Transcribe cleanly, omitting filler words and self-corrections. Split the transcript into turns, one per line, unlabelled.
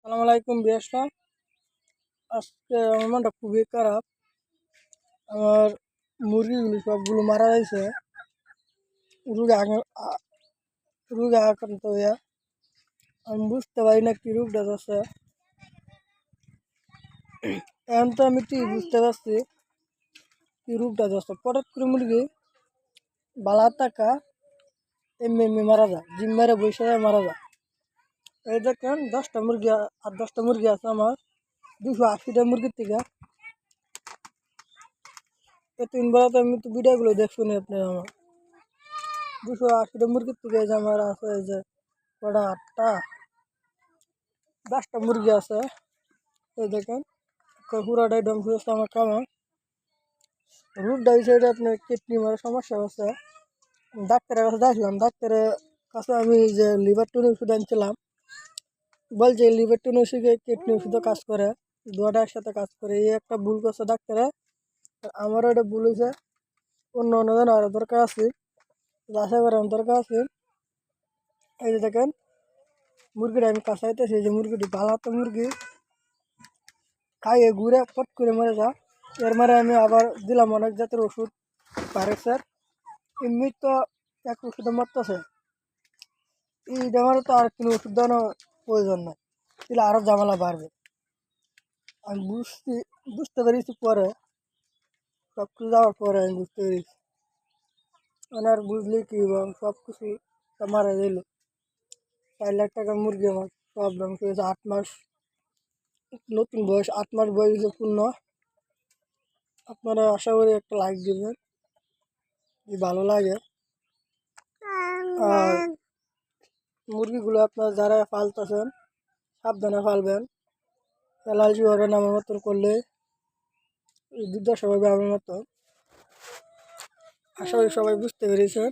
আসসালামু আলাইকুম বিয়াসরা। আজকে আমার মনটা খুবই খারাপ। আমার মুরগিগুলি সবগুলো মারা যাইছে রোগে রোগে আক্রান্ত হইয়া। আমি বুঝতে পারি না কি রোগটা আছে। এখন তো আমি ঠিক বুঝতে পারছি কি রোগটা আছে। পটক করে মুরগি বালা টাকা এমনি এমনি মারা যায়, জিম মেরে বসে মারা যায়। এই দেখেন 10টা মুরগি আর 10টা মুরগি আছে আমার 280টা মুরগির থেকে। এতদিন বেড়াতে আমি তো ভিডিওগুলো দেখছি না আপনি আমার 280টা মুরগির থেকে এই যে আমার আছে এই যে কটা 8টা 10টা মুরগি আছে। এই দেখেন পুরাটাই ধ্বংস হচ্ছে আমার খামা। রোগটা হয়েছে এটা আপনার কিডনি মারা সমস্যা হচ্ছে। ডাক্তারের কাছে দেখলাম, ডাক্তারের কাছে আমি যে লিভার টুন ওষুধ আনছিলাম, বলছে লিভার টুন ওষুধে কিডনি ওষুধও কাজ করে, দুটা একসাথে কাজ করে। এই একটা ভুল করছে ডাক্তারে, আমারও এটা ভুল হয়েছে। অন্য অন্য জন আরও দরকার আছে, যাচাই করার দরকার আছে। এই যে দেখেন মুরগিটা আমি কাছাইতেছি, এই যে মুরগিটি ভালো তো মুরগি খাইয়ে ঘুরে পট করে মরে যা। এর মারে আমি আবার দিলাম অনেক জাতের ওষুধ ভাইরাসের। এমনি তো এক ওষুধে মরতেছে, এই আমার তো আর কোনো ওষুধ দেওয়ানোর প্রয়োজন নাই, তাহলে আরও ঝামেলা বাড়বে। আমি বুঝতে পেরেছি পরে, সব কিছু যাওয়ার পরে আমি বুঝতে পেরেছি। মানে আর বুঝলি কি সব কিছু মারা দিল। 4 লাখ টাকার মুরগি আমার সব ধ্বংস হয়েছে। 8 মাস নতুন বয়স, 8 মাস বয়স হয়েছে পূর্ণ। আপনারা আশা করি একটা লাইক দিবেন যদি ভালো লাগে। আর মুরগিগুলো আপনারা যারা পালতেছেন সাবধানে পালবেন, অ্যালার্জি হবে না আমার মতন করলে, দুর্দশা হবে আমার মতো। আশা করি সবাই বুঝতে পেরেছেন।